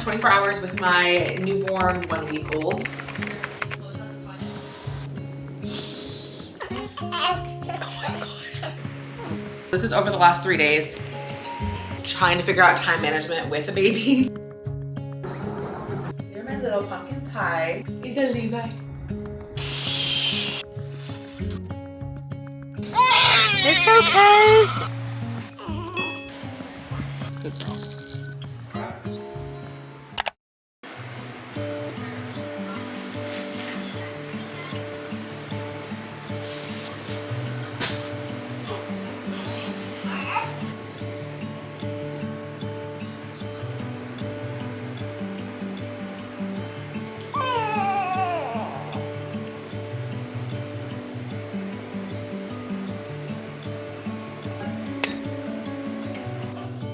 24 hours with my newborn 1 week old. This is over the last 3 days, trying to figure out time management with a baby. You're my little pumpkin pie. He's a Levi. It's okay. Good girl.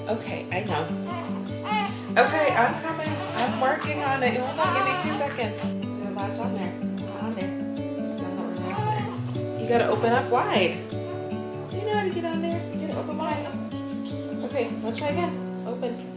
Okay, I know. Okay, I'm coming. I'm working on it. Hold on, give me 2 seconds. There's a latch on there. Not on there. Just not really on there. You gotta open up wide. You know how to get on there. You gotta open wide. Okay, let's try again. Open.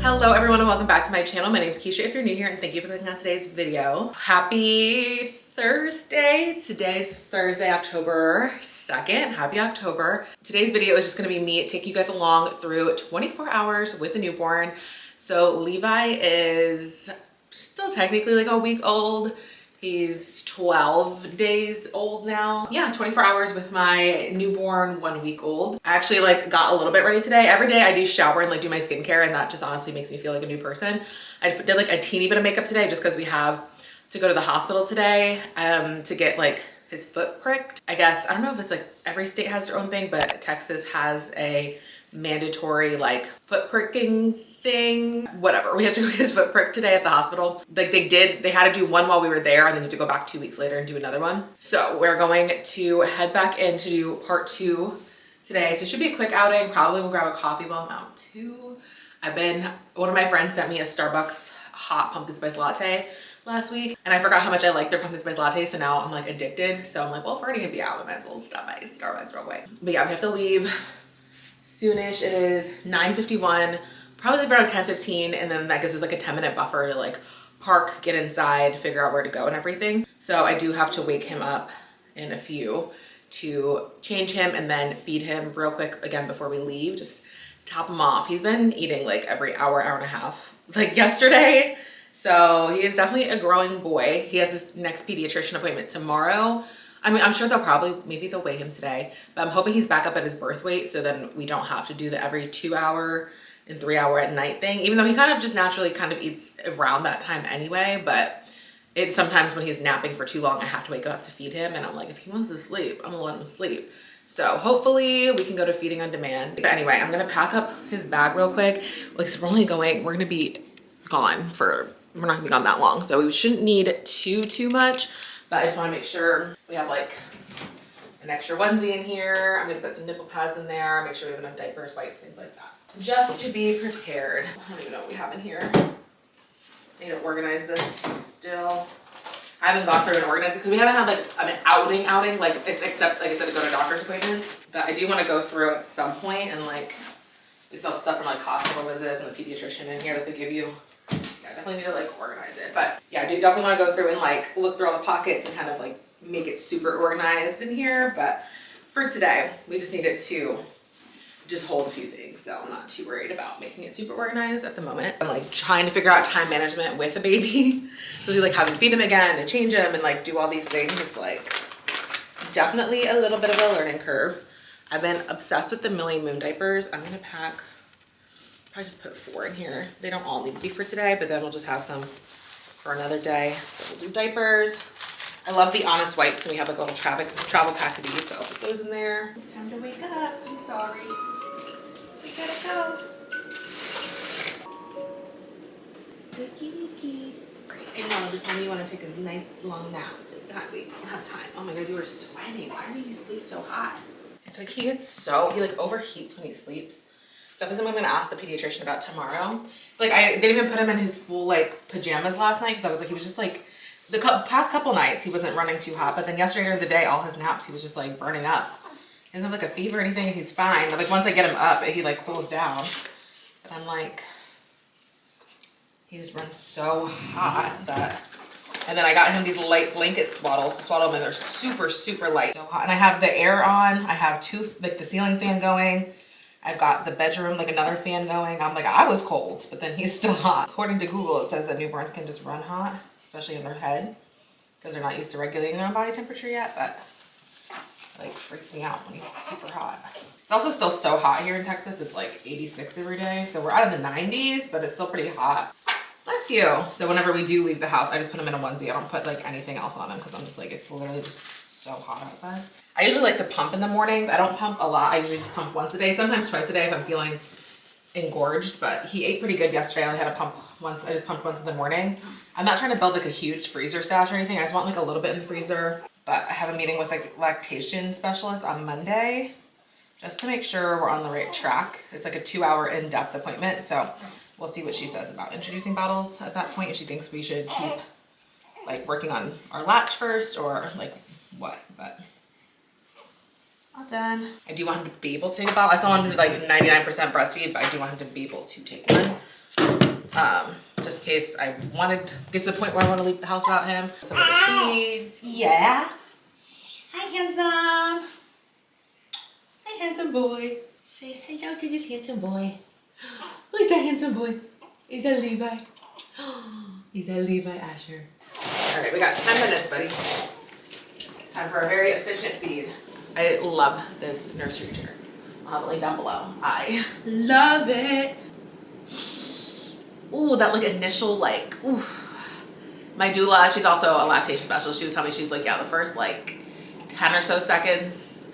Hello everyone and welcome back to my channel. My name is Keisha if you're new here, and thank you for clicking on today's video. Happy Thursday. Today's Thursday, October 2nd. Happy October. Today's video is just going to be me taking you guys along through 24 hours with a newborn. So Levi is still technically like a week old. He's 12 days old now. Yeah, 24 hours with my newborn 1 week old. I actually got a little bit ready today. Every day I do shower and do my skincare, and that just honestly makes me feel like a new person. I did a teeny bit of makeup today just because we have to go to the hospital today to get his foot pricked. I guess, I don't know if it's every state has their own thing, but Texas has a mandatory foot pricking thing, whatever. We have to go get his foot pricked today at the hospital. They had to do one while we were there, and then you have to go back 2 weeks later and do another one. So we're going to head back in to do part 2 today. So it should be a quick outing. Probably we'll grab a coffee while I'm out too. One of my friends sent me a Starbucks hot pumpkin spice latte last week, and I forgot how much I like their pumpkin spice latte, so now I'm addicted. So I'm well, if we're already gonna be out, I might as well stop by Starbucks real quick. But yeah, we have to leave soonish. It is 9:51. Probably around 10:15, and then that gives us a 10-minute buffer to park, get inside, figure out where to go and everything. So I do have to wake him up in a few to change him and then feed him real quick again before we leave. Just top him off. He's been eating every hour, hour and a half, yesterday. So he is definitely a growing boy. He has his next pediatrician appointment tomorrow. I mean, I'm sure maybe they'll weigh him today, but I'm hoping he's back up at his birth weight, so then we don't have to do the every 2 hour and 3 hour at night thing, even though he kind of just naturally eats around that time anyway. But it's sometimes when he's napping for too long, I have to wake up to feed him, and I'm if he wants to sleep, I'm gonna let him sleep. So hopefully we can go to feeding on demand. But anyway, I'm gonna pack up his bag real quick. We're gonna be gone we're not gonna be gone that long, so we shouldn't need too much, but I just want to make sure we have an extra onesie in here. I'm gonna put some nipple pads in there, make sure we have enough diapers, wipes, things like that, just to be prepared. I don't even know what we have in here. I need to organize this still. I haven't gone through and organized it because we haven't had an outing except like I said, to go to doctor's appointments. But I do want to go through at some point, and we still have stuff from hospital visits and the pediatrician in here that they give you. Yeah, I definitely need to organize it. But yeah, I do definitely want to go through and look through all the pockets and kind of make it super organized in here. But for today, we just needed to just hold a few things. So I'm not too worried about making it super organized at the moment. I'm like trying to figure out time management with a baby. So like having to feed him again and change him and like do all these things. It's like definitely a little bit of a learning curve. I've been obsessed with the Million Moon diapers. I'm gonna pack, probably just put 4 in here. They don't all need to be for today, but then we'll just have some for another day. So we'll do diapers. I love the Honest wipes, and we have like a little travel pack of these, so I'll put those in there. Time to wake up. I'm sorry. We gotta go. Wiki. I know, just tell me you want to take a nice long nap. God, we don't have time. Oh my God, you were sweating. Why do you sleep so hot? I feel like he like overheats when he sleeps. So that's something I'm gonna ask the pediatrician about tomorrow. Like I didn't even put him in his full like pajamas last night because I was like, he was just like, the past couple nights he wasn't running too hot, but then yesterday during the day, all his naps, he was just like burning up. He doesn't have like a fever or anything, and he's fine. But like once I get him up, he like cools down. But I'm like, he just runs so hot that, and then I got him these light blanket swaddles to swaddle him, and they're super, super light. So hot. And I have the air on. I have like the ceiling fan going. I've got the bedroom, like another fan going. I'm like, I was cold, but then he's still hot. According to Google, it says that newborns can just run hot, especially in their head, because they're not used to regulating their own body temperature yet, but it like freaks me out when he's super hot. It's also still so hot here in Texas. It's like 86 every day. So we're out of the 90s, but it's still pretty hot. Bless you. So whenever we do leave the house, I just put him in a onesie. I don't put like anything else on him because I'm just like, it's literally just so hot outside. I usually like to pump in the mornings. I don't pump a lot. I usually just pump once a day, sometimes twice a day if I'm feeling engorged, but he ate pretty good yesterday. I only had to pump once. I just pumped once in the morning. I'm not trying to build like a huge freezer stash or anything. I just want like a little bit in the freezer, but I have a meeting with like lactation specialist on Monday just to make sure we're on the right track. It's like a 2-hour in-depth appointment. So we'll see what she says about introducing bottles at that point. If she thinks we should keep like working on our latch first or like what, but all done. I do want him to be able to take a bottle. I still want him to like 99% breastfeed, but I do want him to be able to take one. Just in case I wanted to get to the point where I want to leave the house without him. Some of the feeds. Yeah. Hi, handsome. Hi, handsome boy. Say hello to this handsome boy. Look at that handsome boy. Is that Levi? Is that Levi Asher? All right, we got 10 minutes, buddy. Time for a very efficient feed. I love this nursery chair. I'll have it linked down below. I love it. Ooh, that like initial like, ooh. My doula, she's also a lactation specialist. She was telling me, she's like, yeah, the first like 10 or so seconds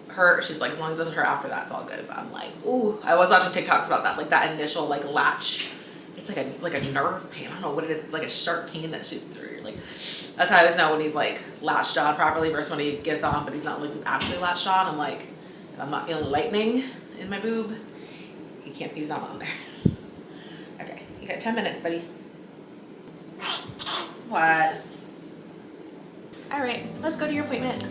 hurt. She's like, as long as it doesn't hurt after that, it's all good. But I'm like, ooh, I was watching TikToks about that, like that initial like latch. It's like a nerve pain. I don't know what it is. It's like a sharp pain that shoots through. You're like, that's how I always know when he's like latched on properly versus when he gets on, but he's not like actually latched on. I'm like, if I'm not feeling lightning in my boob, he's not on there. Okay, you got 10 minutes, buddy. What? All right, let's go to your appointment.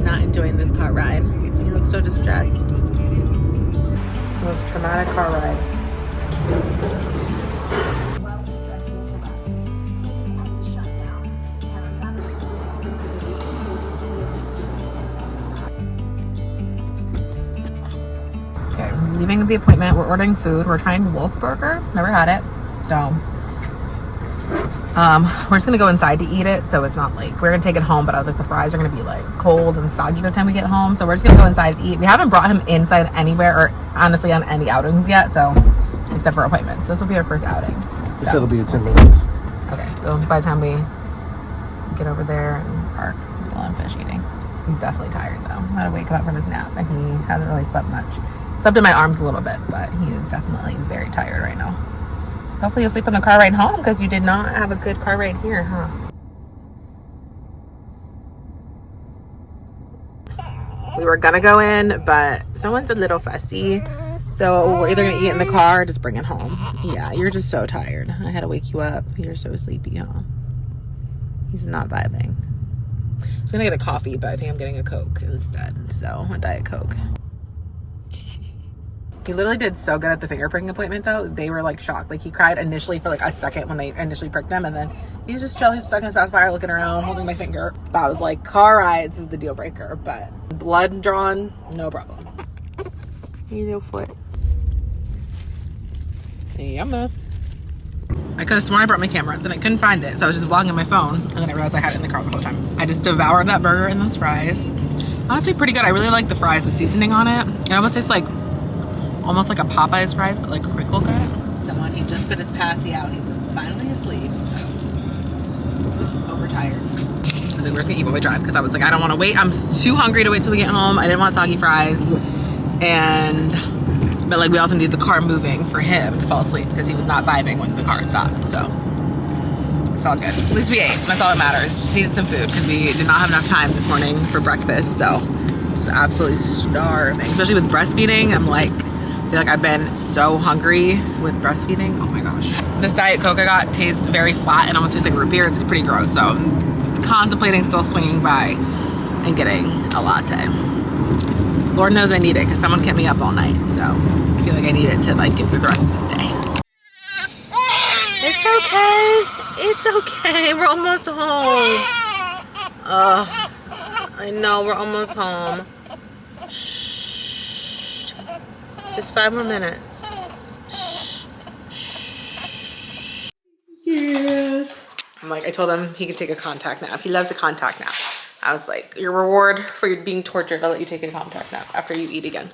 Not enjoying this car ride. He looks so distressed. Most traumatic car ride. Okay, we're leaving the appointment. We're ordering food. We're trying Wolf Burger. Never had it. So we're just gonna go inside to eat it, so it's not like we're gonna take it home, but I was like, the fries are gonna be like cold and soggy by the time we get home, so we're just gonna go inside to eat. We haven't brought him inside anywhere or honestly on any outings yet, so except for appointments. So this will be our first outing. So it'll be a 10 minutes. Okay, so by the time we get over there and park, he's still on fish eating. He's definitely tired though. I had to wake him up from his nap, and he hasn't really slept much. Slept in my arms a little bit, but he is definitely very tired right now. Hopefully you'll sleep in the car ride home, because you did not have a good car ride here, huh? We were gonna go in, but someone's a little fussy. So we're either gonna eat in the car or just bring it home. Yeah, you're just so tired. I had to wake you up. You're so sleepy, huh? He's not vibing. I was gonna get a coffee, but I think I'm getting a Coke instead. So a Diet Coke. He literally did so good at the finger pricking appointment though. They were like shocked. Like he cried initially for like a second when they initially pricked him, and then he was just chilling, just stuck in his pacifier, looking around, holding my finger. But I was like, car rides is the deal breaker, but blood drawn, no problem. You little foot. Yumma. I could have sworn I brought my camera, then I couldn't find it, so I was just vlogging on my phone, and then I realized I had it in the car the whole time. I just devoured that burger and those fries. Honestly, pretty good. I really like the fries, the seasoning on it. It almost tastes like, almost like a Popeye's fries, but like crinkle cut. Someone, he just put his passy out. He's finally asleep, so he's overtired. I was like, we're just gonna eat while we drive, because I was like, I don't want to wait. I'm too hungry to wait till we get home. I didn't want soggy fries, but like we also need the car moving for him to fall asleep because he was not vibing when the car stopped. So it's all good. At least we ate. That's all that matters. Just needed some food because we did not have enough time this morning for breakfast. So just absolutely starving. Especially with breastfeeding. I'm like, I feel like I've been so hungry with breastfeeding. Oh my gosh. This Diet Coke I got tastes very flat and almost tastes like root beer. It's pretty gross. So I'm contemplating still swinging by and getting a latte. Lord knows I need it because someone kept me up all night. So I feel like I need it to like get through the rest of this day. It's okay. It's okay. We're almost home. I know we're almost home. Shh. Just 5 more minutes. Yes. I'm like, I told him he could take a contact nap. He loves a contact nap. I was like, your reward for being tortured, I'll let you take a contact nap after you eat again.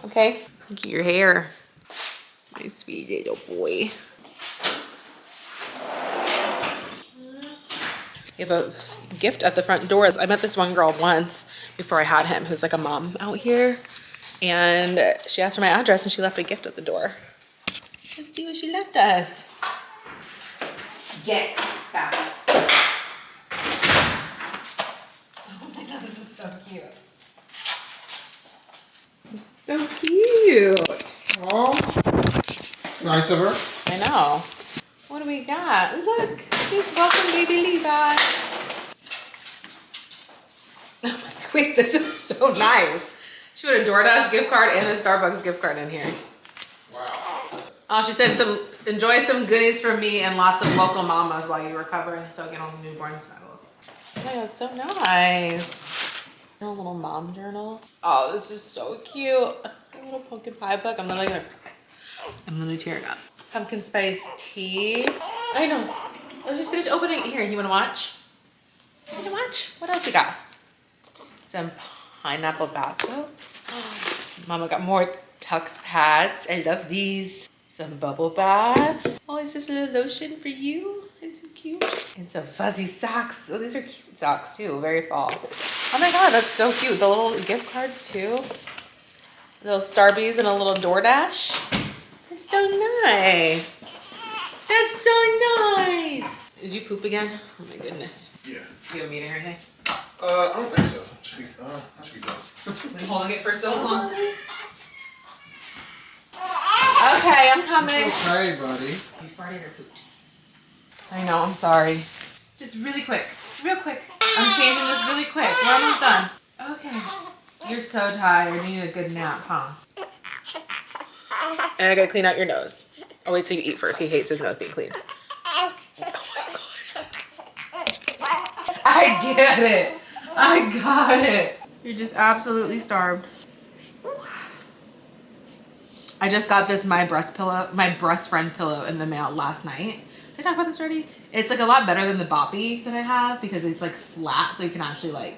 Okay? Look at your hair. My sweet little boy. You have a gift at the front doors. I met this one girl once before I had him who's like a mom out here. And she asked for my address and she left a gift at the door. Let's see what she left us. Get back. This is so cute. It's so cute. Oh, it's nice of her. I know. What do we got? Look, please welcome baby Levi. Oh my, wait, this is so nice. She put a DoorDash gift card and a Starbucks gift card in here. Wow. Oh, she said enjoy some goodies from me and lots of local mamas while you recover and soak in on the newborn snuggles. Oh, that's so nice. A little mom journal. Oh, this is so cute. A little pumpkin pie book. I'm literally tearing up. Pumpkin spice tea. I know. Let's just finish opening it here. You wanna watch? You wanna watch? What else we got? Some pineapple bath soap. Mama got more Tux pads. I love these. Some bubble bath. Oh, is this a little lotion for you? It's so cute. And some fuzzy socks. Oh, these are cute socks too. Very fall. Oh my god, that's so cute. The little gift cards too. Little Starbies and a little DoorDash. That's so nice. That's so nice. Did you poop again? Oh my goodness. Yeah. You have a meeting or anything? I don't think so. I should be done. Been holding it for so long. Okay, I'm coming. Okay, buddy. You farted or pooped? I know, I'm sorry. Just really quick. Real quick. I'm changing this really quick. We're almost done. Okay. You're so tired. You need a good nap, huh? And I gotta clean out your nose. Oh, wait till you eat first. He hates his nose being cleaned. Oh my god. I get it. I got it. You're just absolutely starved. I just got this Mybreastfriend pillow in the mail last night. Did I talk about this already? It's like a lot better than the boppy that I have because it's like flat, so you can actually like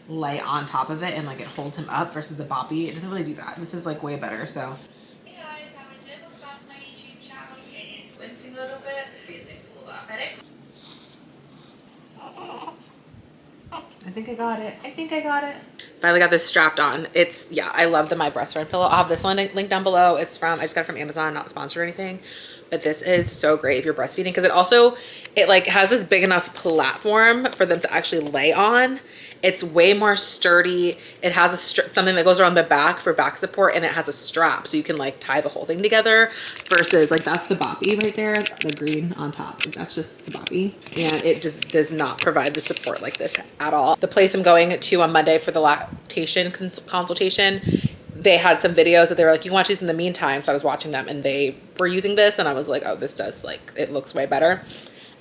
lay on top of it and like it holds him up versus the boppy. It doesn't really do that. This is like way better, so. Hey guys, how are you doing? Welcome back to my YouTube channel. It is squinting a little bit. Obviously full of aesthetic. I think I got it. I think I got it. Finally got this strapped on. It's, yeah, I love the Mybreastfriend pillow. I'll have this one link down below. It's from, I just got it from Amazon, not sponsored or anything. But this is so great if you're breastfeeding because it like has this big enough platform for them to actually lay on. It's way more sturdy. It has a something that goes around the back for back support, and it has a strap so you can like tie the whole thing together versus like that's the boppy right there, the green on top. That's just the boppy, and it just does not provide the support like this at all. The place I'm going to on Monday for the lactation consultation, they had some videos that they were like, you can watch these in the meantime. So I was watching them and they were using this and I was like, oh, this does, like, it looks way better.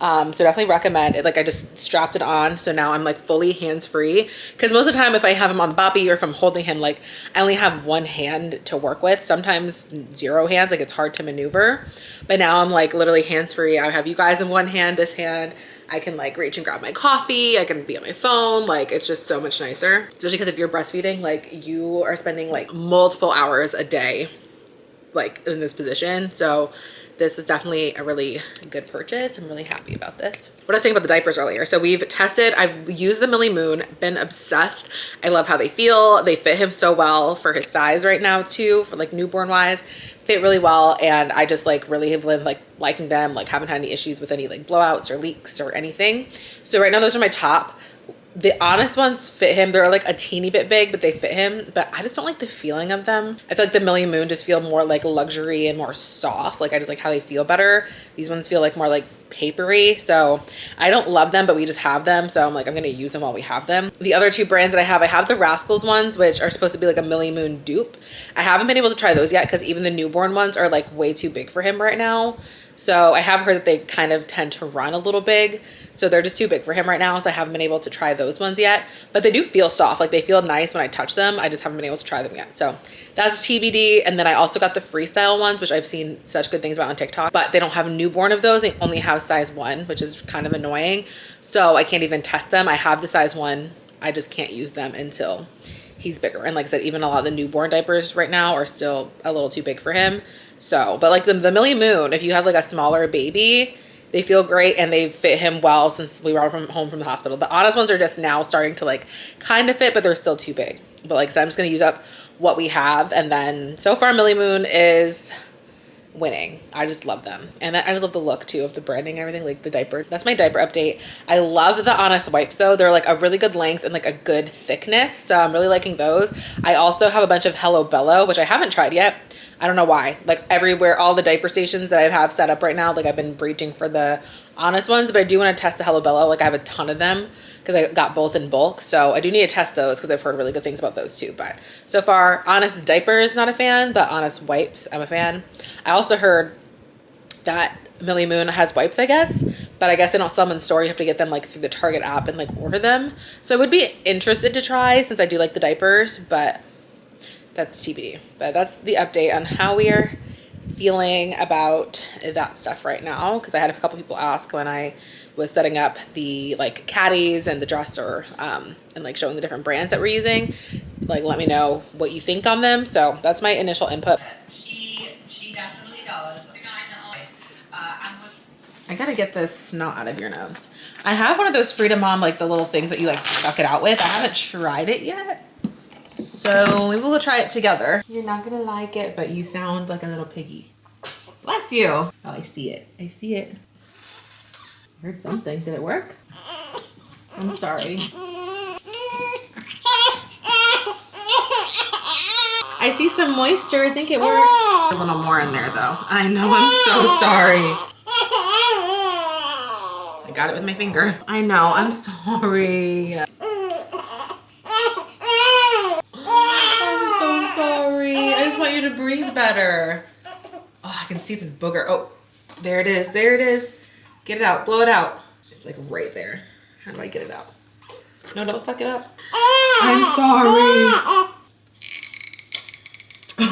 So definitely recommend it. Like I just strapped it on. So now I'm like fully hands-free. Cause most of the time if I have him on the boppy or if I'm holding him, like I only have one hand to work with, sometimes 0 hands, like it's hard to maneuver. But now I'm like literally hands-free. I have you guys in one hand, this hand. I can like reach and grab my coffee. I can be on my phone. Like it's just so much nicer. Especially because if you're breastfeeding, like you are spending like multiple hours a day, like in this position. So this was definitely a really good purchase. I'm really happy about this. What I was saying about the diapers earlier. So we've tested, I've used the Millie Moon, been obsessed. I love how they feel. They fit him so well for his size right now too, for like newborn wise, fit really well. And I just like really have been like liking them, like haven't had any issues with any like blowouts or leaks or anything. So right now those are my top. The Honest ones fit him. They're like a teeny bit big, but they fit him. But I just don't like the feeling of them. I feel like the Millie Moon just feel more like luxury and more soft. Like I just like how they feel better. These ones feel like more like papery. So I don't love them, but we just have them. So I'm like, I'm going to use them while we have them. The other 2 brands that I have the Rascals ones, which are supposed to be like a Millie Moon dupe. I haven't been able to try those yet because even the newborn ones are like way too big for him right now. So I have heard that they kind of tend to run a little big. So they're just too big for him right now. So I haven't been able to try those ones yet, but they do feel soft. Like they feel nice when I touch them. I just haven't been able to try them yet. So that's TBD. And then I also got the Freestyle ones, which I've seen such good things about on TikTok, but they don't have newborn of those. They only have size 1, which is kind of annoying. So I can't even test them. I have the size 1. I just can't use them until he's bigger. And like I said, even a lot of the newborn diapers right now are still a little too big for him. So, but like the Millie Moon, if you have like a smaller baby, they feel great and they fit him well since we were home from the hospital. The Honest ones are just now starting to like kind of fit, but they're still too big. But like I said, I'm just going to use up what we have. And then so far Millie Moon is winning. I just love them. And I just love the look too of the branding and everything, like the diaper. That's my diaper update. I love the Honest wipes though. They're like a really good length and like a good thickness. So I'm really liking those. I also have a bunch of Hello Bello, which I haven't tried yet. I don't know why. Like everywhere, all the diaper stations that I have set up right now, like I've been breaching for the Honest ones, but I do want to test the Hello Bello. Like I have a ton of them because I got both in bulk. So I do need to test those because I've heard really good things about those too. But so far, Honest diapers, not a fan, but Honest wipes, I'm a fan. I also heard that Millie Moon has wipes, I guess, but I guess they don't sell them in store. You have to get them like through the Target app and like order them. So I would be interested to try since I do like the diapers, but that's TBD. But that's the update on how we are feeling about that stuff right now, because I had a couple people ask when I was setting up the like caddies and the dresser and like showing the different brands that we're using, like let me know what you think on them. So that's my initial input. She definitely does. The guy that I gotta get this snot out of your nose. I have one of those Freedom Mom, like the little things that you like suck it out with. I haven't tried it yet, so maybe we'll try it together. You're not gonna like it, but you sound like a little piggy. Bless you. Oh, I see it. I see it. I heard something. Did it work? I'm sorry. I see some moisture. I think it worked. A little more in there though. I know, I'm so sorry. I got it with my finger. I know, I'm sorry. I'm so sorry. I just want you to breathe better. Oh, I can see this booger. Oh, there it is. There it is. Get it out. Blow it out. It's like right there. How do I get it out? No, don't suck it up. I'm sorry. Okay,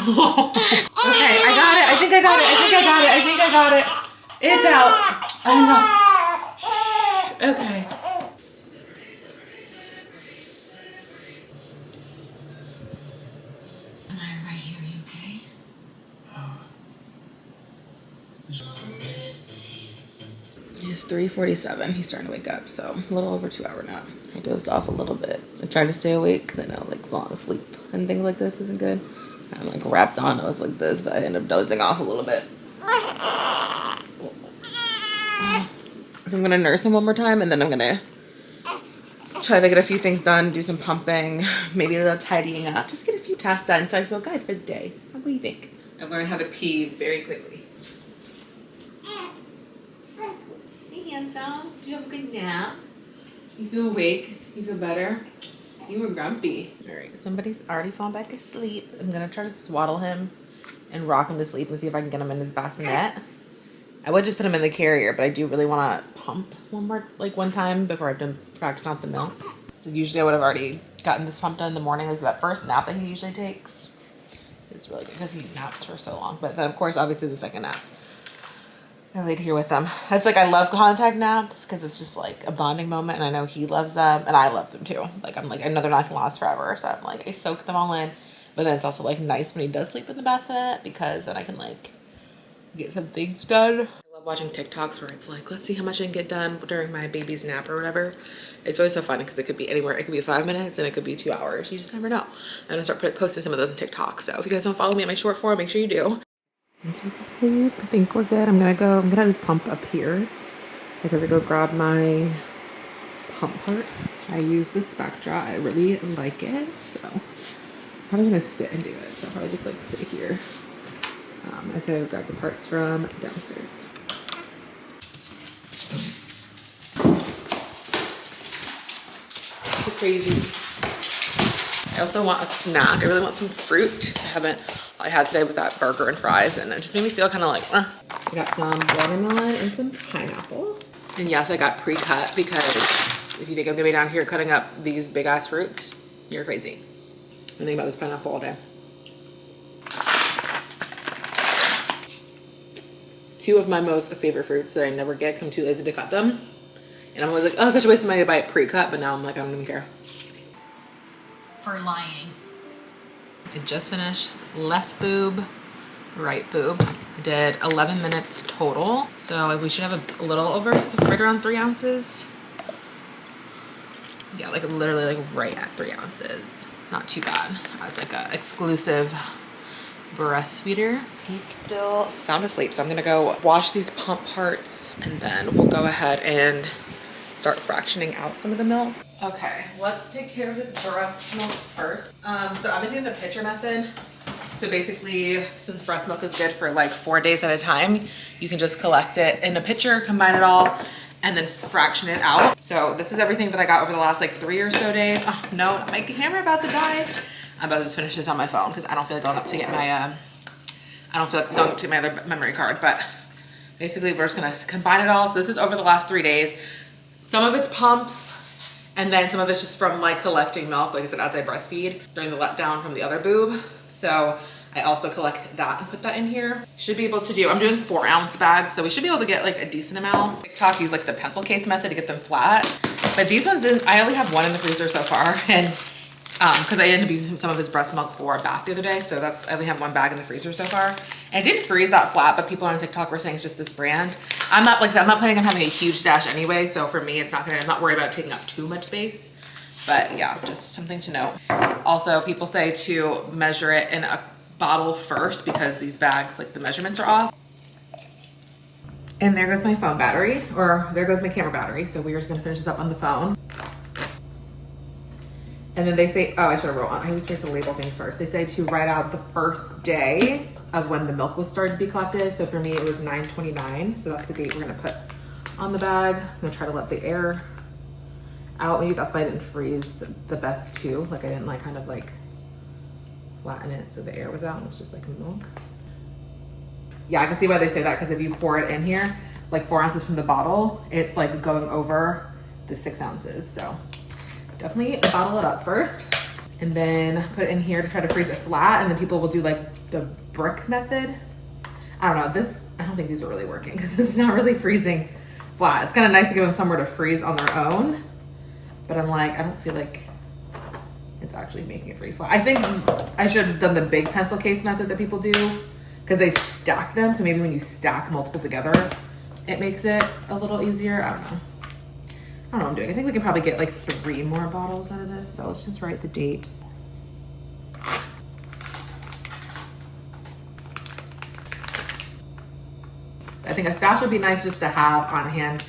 I got it. I think I got it. I think I got it. I think I got it. It's out. I know. Okay. Am I right here? Are you okay? It's 3:47. He's starting to wake up, so a little over 2-hour nap. I dozed off a little bit. I tried to stay awake because I know like falling asleep and things like this isn't good. I'm like wrapped on. I was like this, but I ended up dozing off a little bit. I'm gonna nurse him one more time, and then I'm gonna try to get a few things done, do some pumping, maybe a little tidying up, just get a few tasks done so I feel good for the day. What do you think? I've learned how to pee very quickly. Hey, handsome. Did you have a good nap? You feel awake? You feel better? You were grumpy. All right, somebody's already fallen back asleep. I'm gonna try to swaddle him and rock him to sleep and see if I can get him in his bassinet. I would just put him in the carrier, but I do really want to pump one time before I've done practicing out the milk. So usually I would have already gotten this pump done in the morning. Like that first nap that he usually takes. It's really good because he naps for so long. But then of course, obviously the second nap, I laid here with them. That's like, I love contact naps because it's just like a bonding moment, and I know he loves them and I love them too. Like I'm like, I know they're not gonna last forever, so I'm like, I soak them all in. But then it's also like nice when he does sleep in the bassinet because then I can like get some things done. I love watching TikToks where it's like, let's see how much I can get done during my baby's nap or whatever. It's always so fun because it could be anywhere. It could be 5 minutes and it could be 2 hours. You just never know. I'm gonna start posting some of those on TikTok. So if you guys don't follow me on my short form, make sure you do. He's asleep. I think we're good. I'm gonna just pump up here. I just have to go grab my pump parts. I use the Spectra. I really like it. So I'm probably gonna sit and do it. So I'll probably just like sit here. I just gotta grab the parts from downstairs. Crazy. I also want a snack. I really want some fruit. I had today with that burger and fries, and it just made me feel kind of like, I got some watermelon and some pineapple. And yes, I got pre-cut because if you think I'm gonna be down here cutting up these big ass fruits, you're crazy. I'm thinking about this pineapple all day. 2 of my most favorite fruits that I never get because I'm too lazy to cut them. And I'm always like, oh, it's such a waste of money to buy it pre-cut, but now I'm like, I don't even care. For lying. I just finished left boob, right boob. I did 11 minutes total. So we should have a little over, right around 3 ounces. Yeah, like literally like right at 3 ounces. It's not too bad as like a exclusive breastfeeder. He's still sound asleep, so I'm gonna go wash these pump parts and then we'll go ahead and start fractioning out some of the milk. Okay, let's take care of this breast milk first. So I've been doing the pitcher method. So basically, since breast milk is good for like 4 days at a time, you can just collect it in a pitcher, combine it all, and then fraction it out. So this is everything that I got over the last like 3 or so days. Oh no, my camera about to die. I'm about to just finish this on my phone because I don't feel like going up to get my, I don't feel like going up to my other memory card, but basically we're just gonna combine it all. So this is over the last 3 days. Some of it's pumps, and then some of it's just from like collecting milk, like I said, as I breastfeed during the letdown from the other boob. So I also collect that and put that in here. Should be able to do, I'm doing 4 ounce bags, so we should be able to get like a decent amount. TikTok use like the pencil case method to get them flat. But these ones, I only have 1 in the freezer so far, and because I ended up using some of his breast milk for a bath the other day, so I only have 1 bag in the freezer so far. And it didn't freeze that flat, but people on TikTok were saying it's just this brand. I'm not planning on having a huge stash anyway, so for me, I'm not worried about taking up too much space. But yeah, just something to note. Also, people say to measure it in a bottle first because these bags, like the measurements are off. And there goes my phone battery, or there goes my camera battery. So we're just gonna finish this up on the phone. And then they say, oh, I should have wrote on, I always forget to label things first. They say to write out the first day of when the milk was started to be collected. So for me, it was 9/29. So that's the date we're gonna put on the bag. I'm gonna try to let the air out. Maybe that's why I didn't freeze the best too. Like I didn't like kind of like flatten it so the air was out and it's just like milk. Yeah, I can see why they say that, because if you pour it in here, like 4 ounces from the bottle, it's like going over the 6 ounces. So definitely bottle it up first and then put it in here to try to freeze it flat. And then people will do like the brick method. I don't know, I don't think these are really working because it's not really freezing flat. It's kind of nice to give them somewhere to freeze on their own. But I'm like, I don't feel like it's actually making it freeze flat. I think I should have done the big pencil case method that people do because they stack them. So maybe when you stack multiple together, it makes it a little easier. I don't know what I'm doing. I think we can probably get like 3 more bottles out of this. So let's just write the date. I think a stash would be nice just to have on hand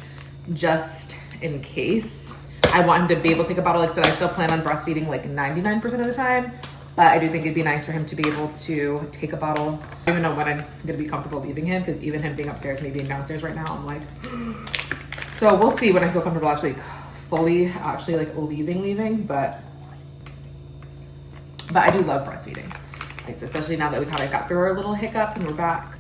just in case. I want him to be able to take a bottle. Like I said, I still plan on breastfeeding like 99% of the time, but I do think it'd be nice for him to be able to take a bottle. I don't even know when I'm gonna be comfortable leaving him, because even him being upstairs, me being downstairs right now, I'm like, so we'll see when I feel comfortable actually fully like leaving, but But I do love breastfeeding, like, especially now that we kind of got through our little hiccup and we're back.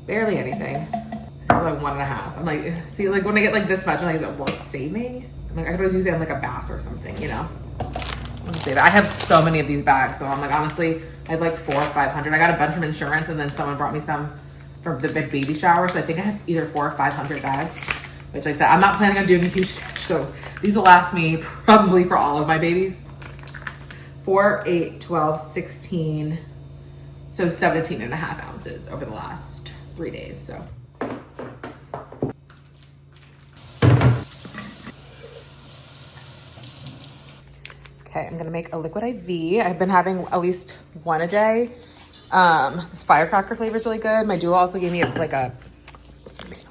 Barely anything. It's like 1.5. I'm like, see, like when I get like this much, I'm like, is it worth saving? I'm like, I could always use it in like a bath or something, you know? I'll just say that. I have so many of these bags, so I'm like, honestly, I have like 400 or 500. I got a bunch from insurance, and then someone brought me some from the big baby shower, so I think I have either 400 or 500 bags, which like I said, I'm not planning on doing a huge stash, so these will last me probably for all of my babies. 4, 8, 12, 16, so 17.5 ounces over the last 3 days, so. Okay, I'm gonna make a liquid IV. I've been having at least one a day. This firecracker flavor is really good. My doula also gave me like a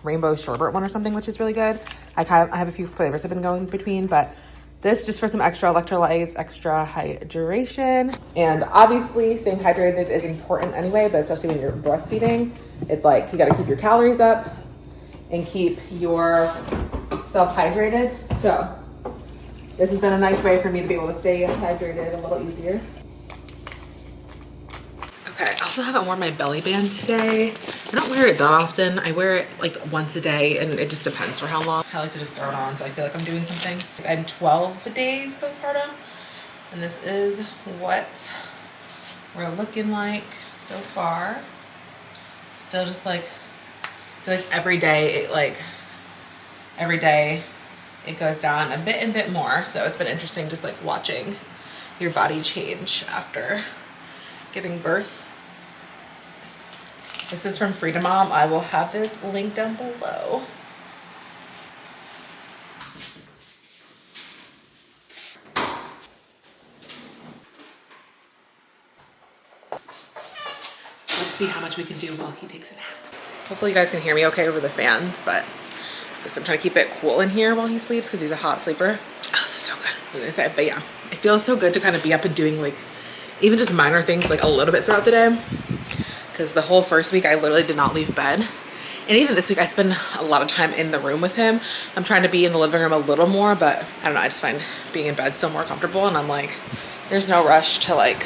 rainbow sherbet one or something, which is really good. I have a few flavors I've been going between, but this just for some extra electrolytes, extra hydration. And obviously staying hydrated is important anyway, but especially when you're breastfeeding, it's like you gotta keep your calories up and keep yourself hydrated. So this has been a nice way for me to be able to stay hydrated a little easier. Okay, I also haven't worn my belly band today. I don't wear it that often. I wear it like once a day, and it just depends for how long. I like to just throw it on so I feel like I'm doing something. I'm 12 days postpartum, and this is what we're looking like so far. Still just like, I feel like every day it goes down a bit more. So it's been interesting just like watching your body change after giving birth. This is from Freedom Mom. I will have this link down below. Let's see how much we can do while he takes a nap. Hopefully you guys can hear me okay over the fans, but I'm trying to keep it cool in here while he sleeps because he's a hot sleeper. Oh, this is so good. But yeah, it feels so good to kind of be up and doing like even just minor things like a little bit throughout the day, because the whole first week I literally did not leave bed, and even this week I spend a lot of time in the room with him. I'm trying to be in the living room a little more, but I don't know, I just find being in bed so more comfortable, and I'm like, there's no rush to like,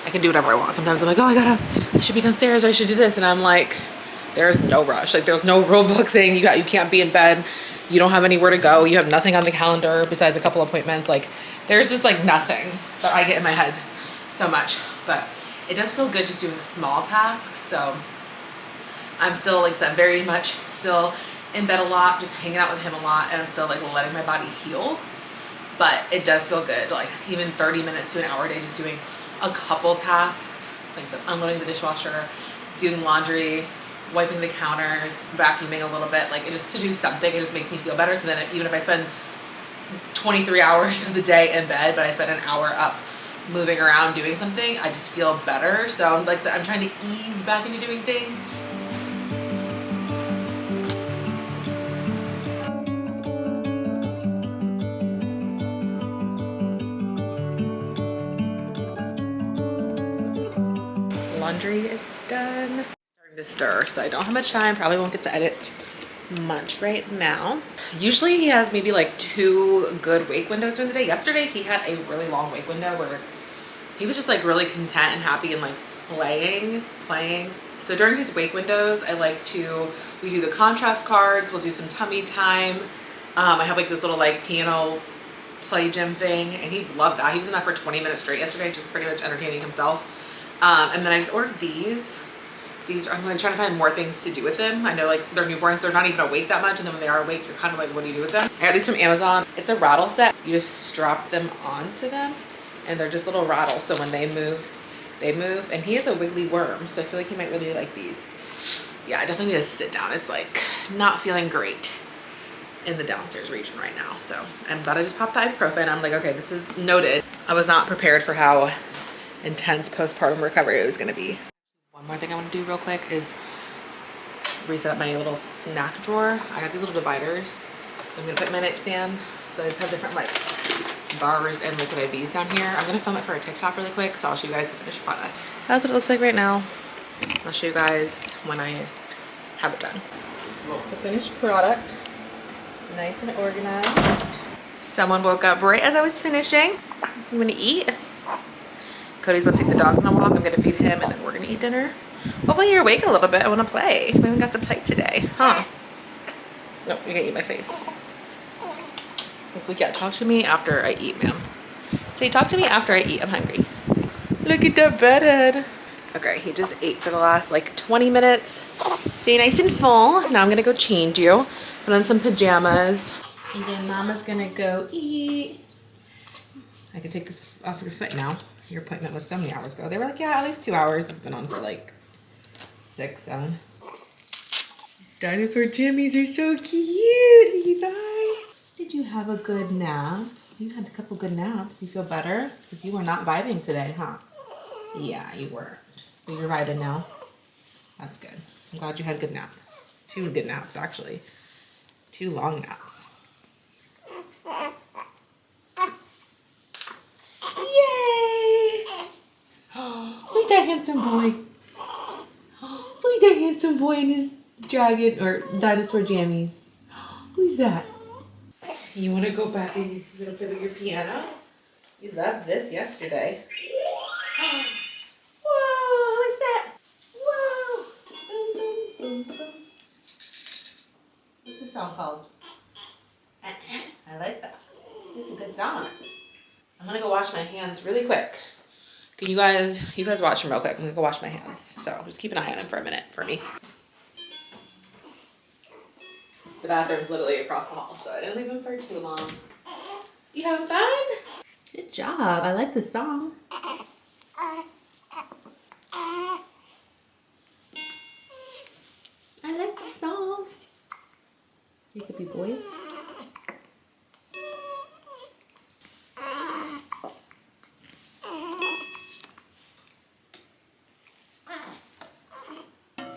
I can do whatever I want. Sometimes I'm like, oh, I should be downstairs, or I should do this, and I'm like, there's no rush. Like there's no rule book saying you can't be in bed, you don't have anywhere to go, you have nothing on the calendar besides a couple appointments. Like there's just like nothing that I get in my head so much. But it does feel good just doing small tasks. So I'm still, like I said, very much still in bed a lot, just hanging out with him a lot, and I'm still like letting my body heal. But it does feel good, like even 30 minutes to an hour a day, just doing a couple tasks, like I said, unloading the dishwasher, doing laundry, wiping the counters, vacuuming a little bit, like just to do something. It just makes me feel better. So then even if I spend 23 hours of the day in bed, but I spend an hour up moving around doing something, I just feel better. So like I said, I'm trying to ease back into doing things. Laundry, it's done. Starting to stir, so I don't have much time. Probably won't get to edit much right now. Usually he has maybe like 2 good wake windows during the day. Yesterday he had a really long wake window where he was just like really content and happy and like playing. So during his wake windows, we do the contrast cards, we'll do some tummy time. I have like this little like piano play gym thing, and he loved that. He was in that for 20 minutes straight yesterday, just pretty much entertaining himself. And then I just ordered these. I'm going to try to find more things to do with them. I know like they're newborns, they're not even awake that much, and then when they are awake, you're kind of like, what do you do with them? I got these from Amazon. It's a rattle set. You just strap them onto them, and they're just little rattles, so when they move, and he is a wiggly worm, so I feel like he might really like these. Yeah, I definitely need to sit down. It's like not feeling great in the downstairs region right now, so I'm glad I just popped the ibuprofen. I'm like, okay, this is noted. I was not prepared for how intense postpartum recovery it was going to be. One more thing I want to do real quick is reset up my little snack drawer. I got these little dividers. I'm going to put my nightstand, so I just have different like bars and liquid IVs down here. I'm going to film it for a TikTok really quick, so I'll show you guys the finished product. That's what it looks like right now. I'll show you guys when I have it done. That's the finished product. Nice and organized. Someone woke up right as I was finishing. I'm gonna eat. Cody's about to take the dogs on a walk. I'm gonna feed him and then we're gonna eat dinner. Hopefully you're awake a little bit. I wanna play. We haven't got to play today, huh? Nope, you're gonna eat my face. Yeah, talk to me after I eat, ma'am. Say, talk to me after I eat. I'm hungry. Look at that bedhead. Okay, he just ate for the last like 20 minutes. So you're nice and full. Now I'm gonna go change you. Put on some pajamas. And then Mama's gonna go eat. I can take this off your foot now. Your appointment was so many hours ago. They were like, yeah, at least 2 hours. It's been on for like 6, 7. These dinosaur jammies are so cute, Levi. Did you have a good nap? You had a couple good naps. You feel better? Because you were not vibing today, huh? Yeah, you weren't. But you're vibing now. That's good. I'm glad you had a good nap. 2 good naps, actually. 2 long naps. Yay! Look at that handsome boy. Look at that handsome boy in his dragon or dinosaur jammies. Who's that? You want to go back and you're going to play with your piano? You loved this yesterday. Whoa, what's that? Whoa. Boom, boom, boom, boom. What's the song called? I like that. It's a good song. I'm gonna go wash my hands really quick. Can you guys watch them real quick. I'm gonna go wash my hands. So just keep an eye on them for a minute for me. The bathroom's literally across the hall, so I didn't leave them for too long. You having fun? Good job. I like this song. I like the song. You could be boy.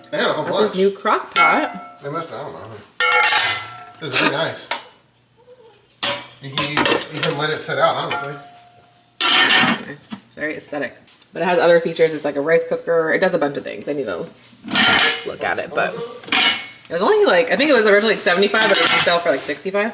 They had a whole bunch. This new crock pot. They must have, I don't know. It was very nice. You can even let it sit out, honestly. It's nice. Very aesthetic. But it has other features. It's like a rice cooker. It does a bunch of things. I need to look at it, but it was only like, I think it was originally like 75, but it was sell for like 65.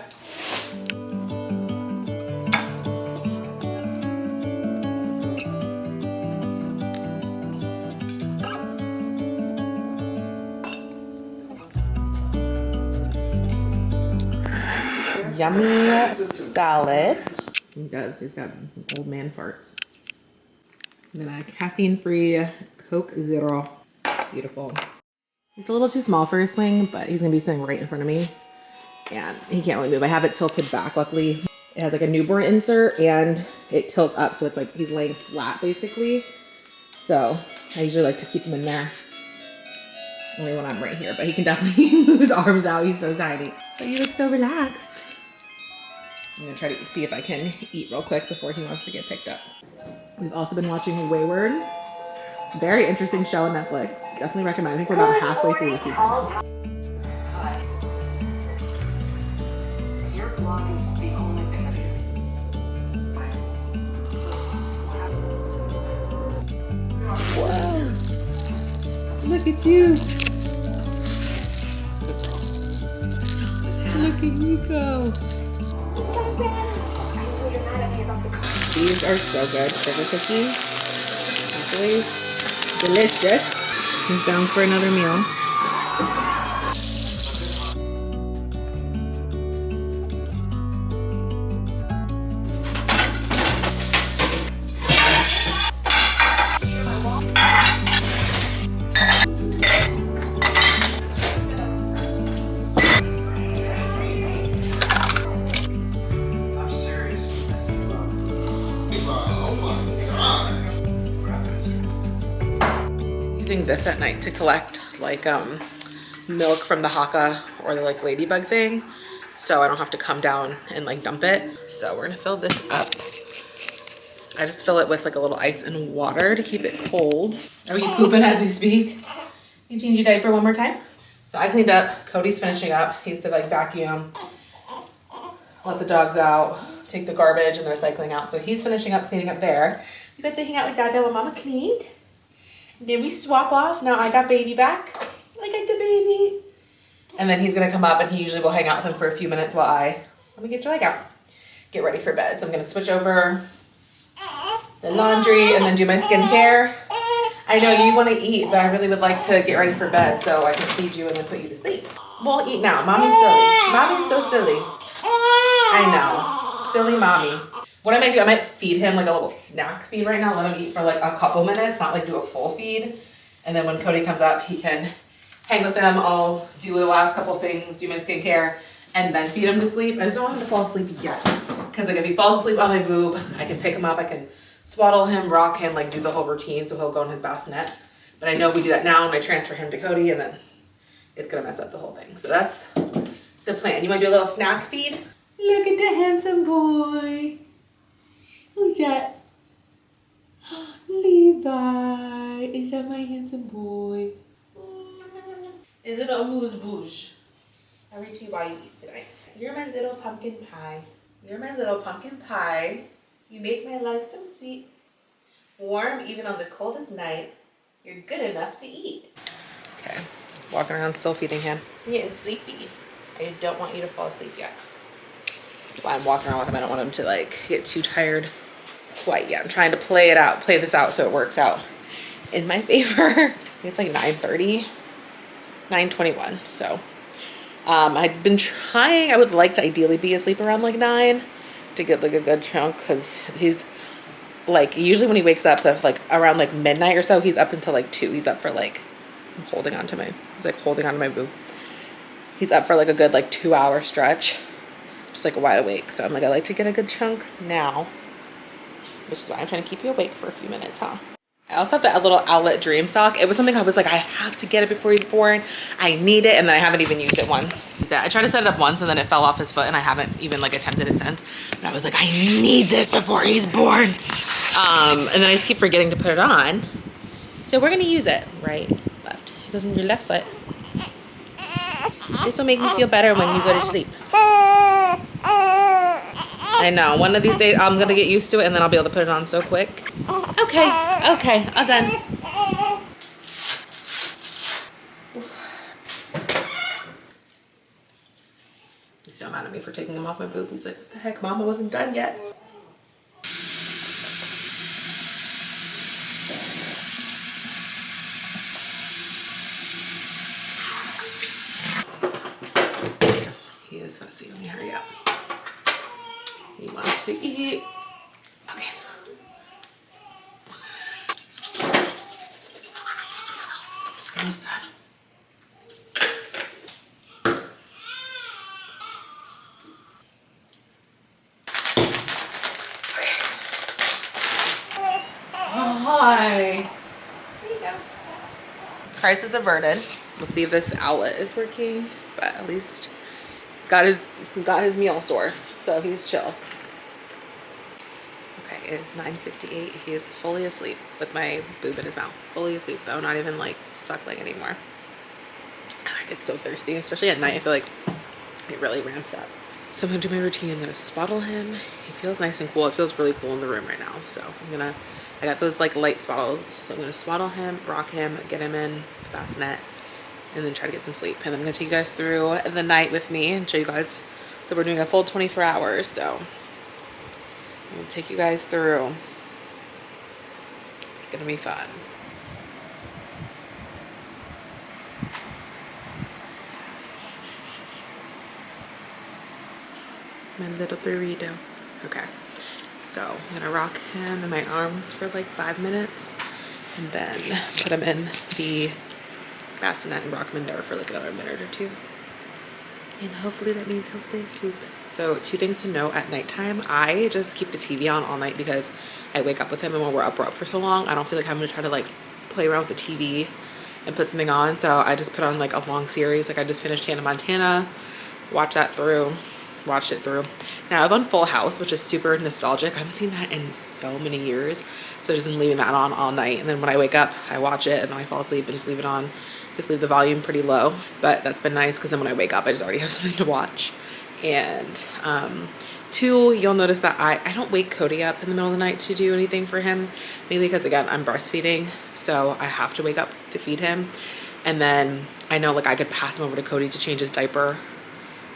Yummy salad. He does. He's got old man farts. And then a caffeine-free Coke Zero. Beautiful. He's a little too small for a swing, but he's gonna be sitting right in front of me. And he can't really move. I have it tilted back, luckily. It has like a newborn insert and it tilts up, so it's like he's laying flat basically. So I usually like to keep him in there. Only when I'm right here, but he can definitely move his arms out. He's so tiny. But you look so relaxed. I'm gonna try to see if I can eat real quick before he wants to get picked up. We've also been watching Wayward. Very interesting show on Netflix. Definitely recommend. I think we're about halfway through the season. Your blog is the only thing that Whoa! Look at you! Look at you go! These are so good. Sugar cookies. Always delicious. He's down for another meal. Using this at night to collect like milk from the haka or the like ladybug thing, so I don't have to come down and like dump it. So we're gonna fill this up. I just fill it with like a little ice and water to keep it cold. Are you pooping as we speak? You change your diaper one more time? So I cleaned up. Cody's finishing up. He used to like vacuum, let the dogs out, take the garbage and the recycling out. So he's finishing up cleaning up there. You got to hang out with Dada while Mama cleaned. Then we swap off. Now I got baby back. I got the baby. And then he's gonna come up and he usually will hang out with him for a few minutes while let me get your leg out. get ready for bed. So I'm gonna switch over the laundry and then do my skincare. I know you want to eat, but I really would like to get ready for bed so I can feed you and then put you to sleep. We'll eat now. Mommy's silly. Mommy's so silly. I know. Silly mommy. What I might do, I might feed him like a little snack feed right now. Let him eat for like a couple minutes, not like do a full feed. And then when Cody comes up, he can hang with him. I'll do the last couple things, do my skincare, and then feed him to sleep. I just don't want him to fall asleep yet. Because like if he falls asleep on my boob, I can pick him up, I can swaddle him, rock him, like do the whole routine so he'll go in his bassinet. But I know if we do that now, I might transfer him to Cody and then it's gonna mess up the whole thing. So that's the plan. You wanna do a little snack feed? Look at the handsome boy. Who's that? Levi. Is that my handsome boy? Is it a moose bouche? I'll read to you while you eat tonight. You're my little pumpkin pie. You're my little pumpkin pie. You make my life so sweet. Warm even on the coldest night. You're good enough to eat. Okay, just walking around still feeding him. I'm getting sleepy. I don't want you to fall asleep yet. That's why I'm walking around with him. I don't want him to like get too tired quite yet. I'm trying to play this out so it works out in my favor. I think it's like 9:30, 9:21. So I've been trying, I would like to ideally be asleep around like 9 to get like a good chunk, because he's like, usually when he wakes up like around like midnight or so, he's up until like 2. He's up for like, he's like holding onto my boob. He's up for like a good like 2-hour stretch, just like wide awake. So I'm like, I like to get a good chunk now, which is why I'm trying to keep you awake for a few minutes, huh? I also have that little Outlet Dream Sock. It was something I was like, I have to get it before he's born. I need it, and then I haven't even used it once. I tried to set it up once, and then it fell off his foot, and I haven't even like attempted it since. But I was like, I need this before he's born. And then I just keep forgetting to put it on. So we're gonna use it. Right, left. It goes on your left foot. This will make me feel better when you go to sleep. I know, one of these days I'm gonna get used to it and then I'll be able to put it on so quick. Okay, all done. He's so mad at me for taking him off my boob. He's like, what the heck, Mama wasn't done yet. He is fussy, let me hurry up. He wants to eat. Okay. Almost done. Oh, hi. There you go. Crisis averted. We'll see if this outlet is working, but at least he's got his meal source, so he's chill. Okay, it is 9:58. He is fully asleep with my boob in his mouth. Fully asleep though, not even like suckling anymore. I get so thirsty, especially at night. I feel like it really ramps up. So I'm gonna do my routine. I'm gonna swaddle him. He feels nice and cool. It feels really cool in the room right now. So I got those like light swaddles. So I'm gonna swaddle him, rock him, get him in the bassinet, and then try to get some sleep. And I'm gonna take you guys through the night with me and show you guys. So we're doing a full 24 hours. So I'm gonna take you guys through. It's gonna be fun. My little burrito. Okay, so I'm gonna rock him in my arms for like 5 minutes and then put him in the bassinet and rock him in there for like another minute or two. And hopefully that means he'll stay asleep. So 2 things to know at nighttime. I just keep the TV on all night because I wake up with him, and when we're up for so long, I don't feel like I'm gonna try to like play around with the TV and put something on. So I just put on like a long series. Like I just finished Hannah Montana, watched it through. Now I've on Full House, which is super nostalgic. I haven't seen that in so many years. So I've just been leaving that on all night. And then when I wake up, I watch it and then I fall asleep and just leave it on. Just leave the volume pretty low. But that's been nice because then when I wake up, I just already have something to watch. And 2, you'll notice that I don't wake Cody up in the middle of the night to do anything for him. Mainly because again, I'm breastfeeding. So I have to wake up to feed him. And then I know like I could pass him over to Cody to change his diaper.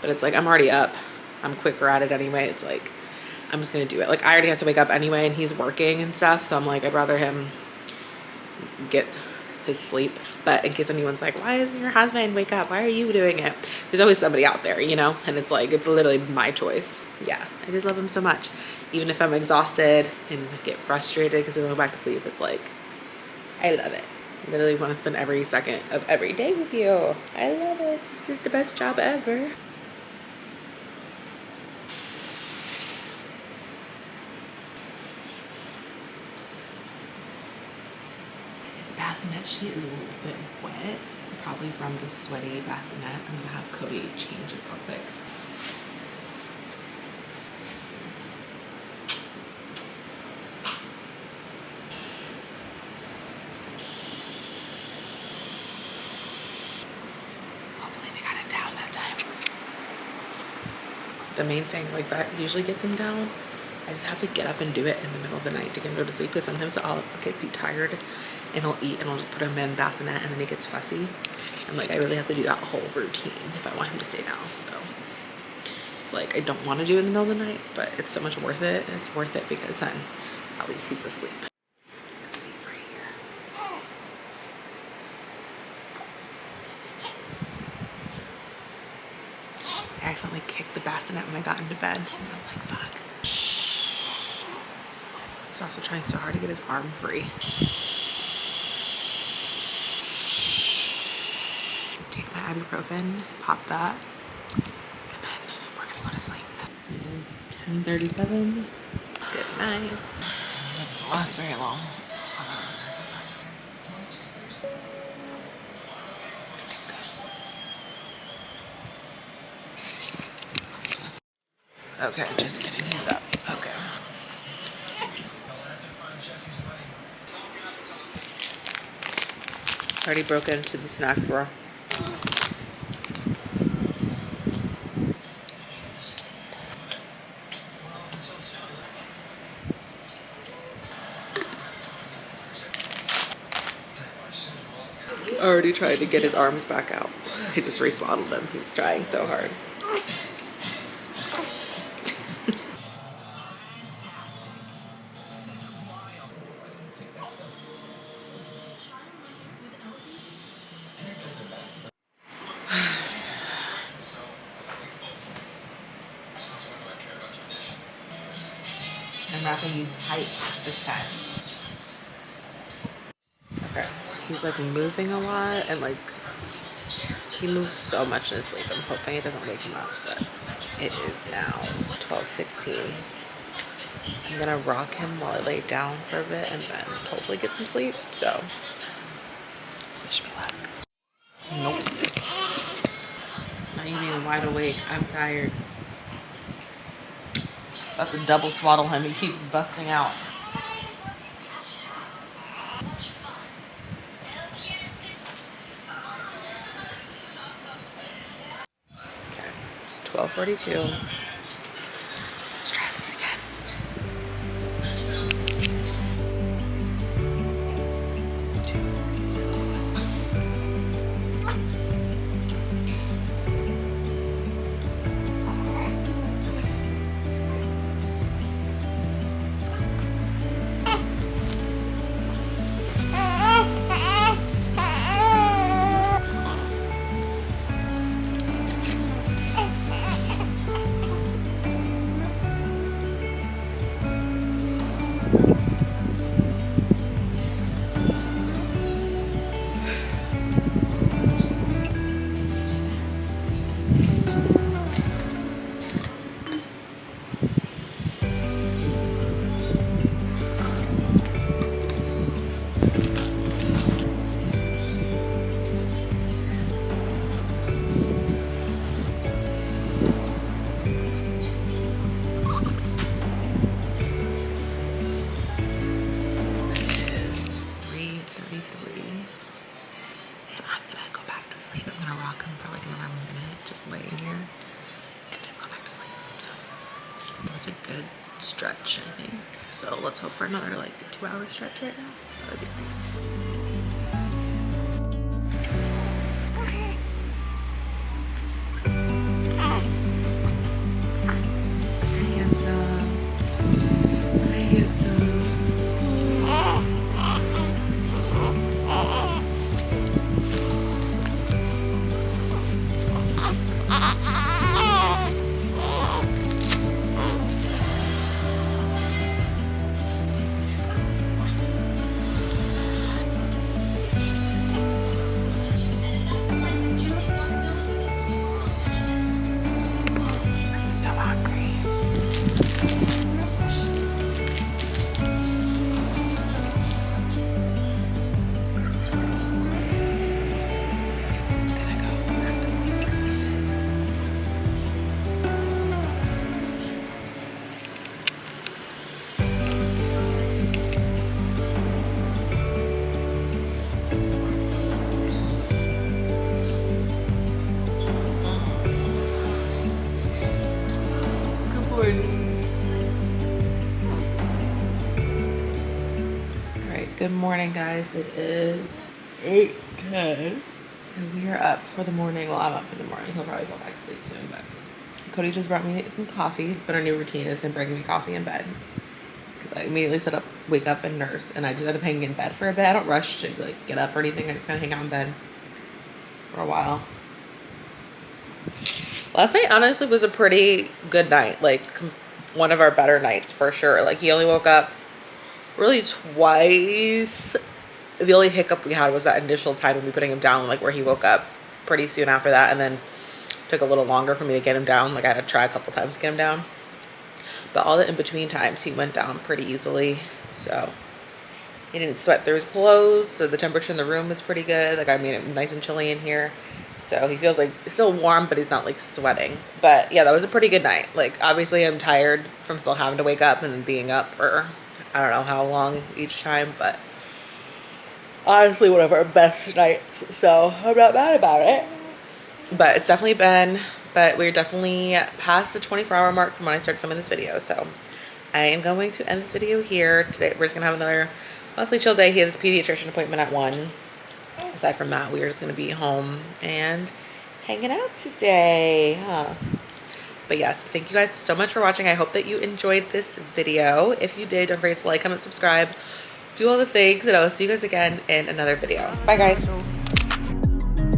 But it's like I'm already up. I'm quicker at it anyway. It's like I'm just gonna do it. Like I already have to wake up anyway and he's working and stuff, so I'm like, I'd rather him get his sleep. But in case anyone's like, why isn't your husband wake up? Why are you doing it? There's always somebody out there, you know? And it's like, it's literally my choice. Yeah, I just love him so much. Even if I'm exhausted and get frustrated because I don't go back to sleep, it's like, I love it. I literally want to spend every second of every day with you. I love it. This is the best job ever. His bassinet sheet is a little bit wet, probably from the sweaty bassinet. I'm gonna have Cody change it real quick. Hopefully we got it down that time. The main thing, like that usually gets him down. I just have to get up and do it in the middle of the night to get him to go to sleep, because sometimes I'll get tired and he'll eat and I'll just put him in bassinet and then he gets fussy. And like I really have to do that whole routine if I want him to stay down. So it's like I don't want to do it in the middle of the night, but it's so much worth it. And it's worth it because then at least he's asleep. He's right here. I accidentally kicked the bassinet when I got into bed and I'm like, fuck. He's also trying so hard to get his arm free. Take my ibuprofen, pop that, and then we're gonna go to sleep. It is 10:37. Good night. It doesn't last very long. Okay, just kidding. He's up. Okay. Already broke into the snack drawer. He's asleep. Already tried to get his arms back out. He just re-swaddled them. He's trying so hard. I'm wrapping you tight this time. Okay. He's like moving a lot and like he moves so much in his sleep. I'm hoping it doesn't wake him up, but it is now 12:16. I'm gonna rock him while I lay down for a bit and then hopefully get some sleep. So wish me luck. Nope. Not even wide awake. I'm tired. About to double swaddle him. He keeps busting out. Okay, it's 12:42. Let's try this again. Stretch, I think. So let's hope for another like 2-hour stretch right now. That would be great. Handsome. Good morning, guys. It is 8:10. And we are up for the morning. Well, I'm up for the morning. He'll probably fall back asleep soon, but Cody just brought me some coffee. It's been our new routine, is him bringing me coffee in bed. Because I immediately wake up and nurse, and I just end up hanging in bed for a bit. I don't rush to like get up or anything. I just kind of hang out in bed for a while. Last night, honestly, was a pretty good night. Like, one of our better nights for sure. Like, he only woke up really twice. The only hiccup we had was that initial time when we putting him down, like where he woke up pretty soon after that, and then took a little longer for me to get him down. Like, I had to try a couple times to get him down. But all the in-between times, he went down pretty easily. So he didn't sweat through his clothes. So the temperature in the room was pretty good. Like, I made it nice and chilly in here. So he feels like it's still warm, but he's not like sweating. But yeah, that was a pretty good night. Like, obviously I'm tired from still having to wake up and being up for I don't know how long each time, but honestly one of our best nights. So I'm not mad about it. But it's definitely been, but we're definitely past the 24-hour mark from when I started filming this video. So I am going to end this video here. Today we're just gonna have another mostly chill day. He has his pediatrician appointment at 1. Aside from that, we're just gonna be home and hanging out today, huh? But yes, thank you guys so much for watching. I hope that you enjoyed this video. If you did, don't forget to like, comment, subscribe, do all the things, and I will see you guys again in another video. Bye, guys.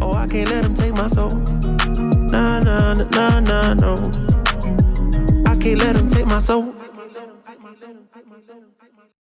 Oh, I can't let him take my soul. Nah, nah, nah, nah, no. I can't let him take my soul.